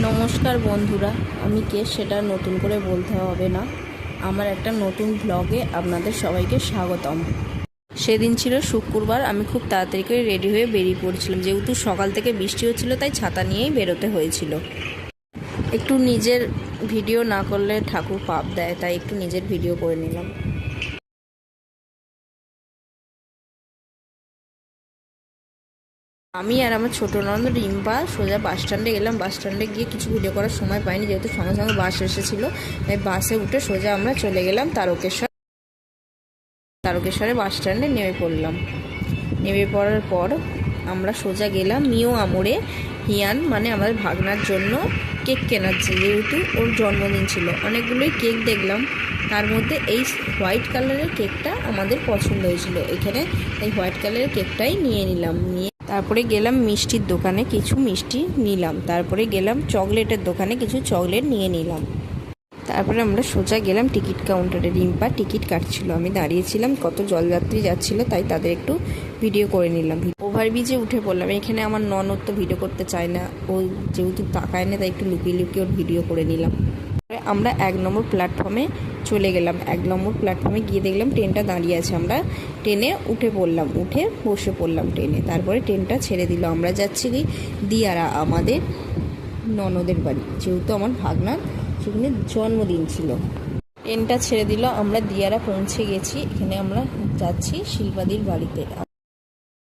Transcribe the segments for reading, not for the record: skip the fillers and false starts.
নমস্কার বন্ধুরা, আমি কে সেটা নতুন করে বলতে হবে না। আমার একটা নতুন ব্লগে আপনাদের সবাইকে স্বাগতম। সেদিন ছিল শুক্রবার, আমি খুব তাড়াতাড়ি করে রেডি হয়ে বেরিয়ে পড়ছিলাম। যেহেতু সকাল থেকে বৃষ্টি হচ্ছিল তাই ছাতা নিয়েই বেরোতে হয়েছিল। একটু নিজের ভিডিও না করলে ঠাকুর পাপ দেয়, তাই একটু নিজের ভিডিও করে নিলাম। আমি আর আমার ছোটো ননদ রিম্পা সোজা বাস স্ট্যান্ডে গেলাম। বাস স্ট্যান্ডে গিয়ে কিছু ভিডিও করার সময় পাইনি, যেহেতু সঙ্গে সঙ্গে বাস এসেছিলো। তাই বাসে উঠে সোজা আমরা চলে গেলাম তারকেশ্বরে বাস স্ট্যান্ডে নেমে পড়লাম। নেমে পড়ার পর আমরা সোজা গেলাম মিও আমরে। হিয়ান মানে আমাদের ভাগনার জন্য কেক কেনার, যেহেতু ওর জন্মদিন ছিল। অনেকগুলোই কেক দেখলাম, তার মধ্যে এই হোয়াইট কালারের কেকটা আমাদের পছন্দ হয়েছিল। এখানে এই হোয়াইট কালারের কেকটাই নিয়ে নিলাম। তারপরে গেলাম মিষ্টির দোকানে, কিছু মিষ্টি নিলাম। তারপরে গেলাম চকলেটের দোকানে, কিছু চকলেট নিয়ে নিলাম। তারপরে আমরা সোজা গেলাম টিকিট কাউন্টারে। রিম্পা টিকিট কাটছিল, আমি দাঁড়িয়েছিলাম। কত জলযাত্রী যাচ্ছিল তাই তাদের একটু ভিডিও করে নিলাম। ওভারব্রিজে উঠে পড়লাম। এখানে আমার ননদ তো ভিডিও করতে চায় না, ও যেহেতু তাকায় না তাই একটু লুকিয়ে লুকিয়ে ওর ভিডিও করে নিলাম। আমরা 1 নম্বর প্ল্যাটফর্মে চলে গেলাম। 1 নম্বর প্ল্যাটফর্মে গিয়ে দেখলাম ট্রেনটা দাঁড়িয়ে আছে। আমরা ট্রেনে উঠে পড়লাম, উঠে বসে পড়লাম ট্রেনে। তারপরে ট্রেনটা ছেড়ে দিল। আমরা যাচ্ছি দিয়ারা, আমাদের ননদের বাড়ি, যেহেতু আমার ভাগনার সেখানে জন্মদিন ছিল। ট্রেনটা ছেড়ে দিল, আমরা দিয়ারা পৌঁছে গেছি। এখানে আমরা যাচ্ছি শিল্পাদির বাড়িতে।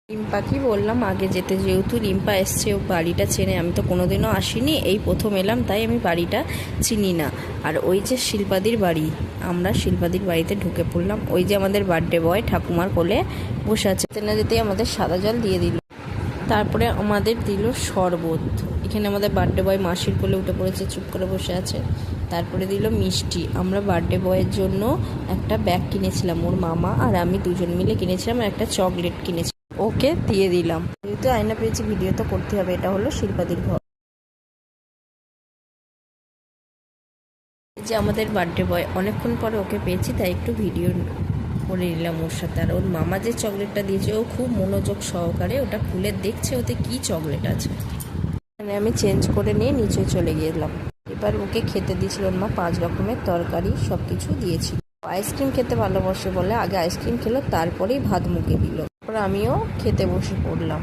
রিম্পাকে বললাম আগে যেতে, যেহেতু রিম্পা এসছে, ও বাড়িটা চেনে। আমি তো কোনোদিনও আসিনি, এই প্রথম এলাম, তাই আমি বাড়িটা চিনি না। আর ওই যে শিল্পাদির বাড়ি, আমরা শিল্পাদির বাড়িতে ঢুকে পড়লাম। ওই যে আমাদের বার্থডে বয় ঠাকুমার কোলে বসে আছে। যেতে না যেতেই আমাদের সাদা জল দিয়ে দিল। তারপরে আমাদের দিল শরবত। এখানে আমাদের বার্থডে বয় মাসির কোলে উঠে পড়েছে, চুপ করে বসে আছে। তারপরে দিল মিষ্টি। আমরা বার্থডে বয়ের জন্য একটা ব্যাগ কিনেছিলাম, ওর মামা আর আমি দুজন মিলে কিনেছিলাম। আর একটা চকলেট কিনেছি, ওকে দিয়ে দিলাম। যেহেতু আয়না পেয়েছি, ভিডিও তো করতে হবে। এটা হলো শিল্পাদির ঘর। যে আমাদের বার্থডে বয়, অনেকক্ষণ পরে ওকে পেয়েছি, তাই একটু ভিডিও করে নিলাম ওর সাথে। আর ওর মামা যে চকলেটটা দিয়েছে, ও খুব মনোযোগ সহকারে ওটা খুলে দেখছে ওতে কি চকলেট আছে। মানে আমি চেঞ্জ করে নিয়ে নিচে চলে গেলাম। এবার ওকে খেতে দিয়েছিল ওর মা 5 রকমের তরকারি, সব কিছু দিয়েছিল। আইসক্রিম খেতে ভালোবাসে বলে আগে আইসক্রিম খেলো, তারপরেই ভাত মুখে দিল। তারপর আমিও খেতে বসে পড়লাম।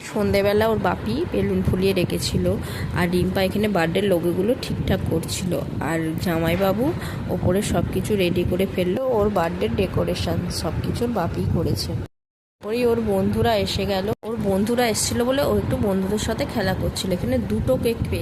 সন্ধেবেলা ওর বাপি বেলুন ফুলিয়ে রেখেছিল, আর রিম্পা এখানে বার্থডের লোগোগুলো ঠিকঠাক করছিল। আর জামাইবাবু ওপরে সব কিছু রেডি করে ফেললো। ওর বার্থডে ডেকোরেশন সব কিছুর বাপি করেছে। ওই ওর বন্ধুরা এসে গেল। ওর বন্ধুরা এসেছিলো বলে ও একটু বন্ধুদের সাথে খেলা করছিল। এখানে 2টো কেক পেয়েছে।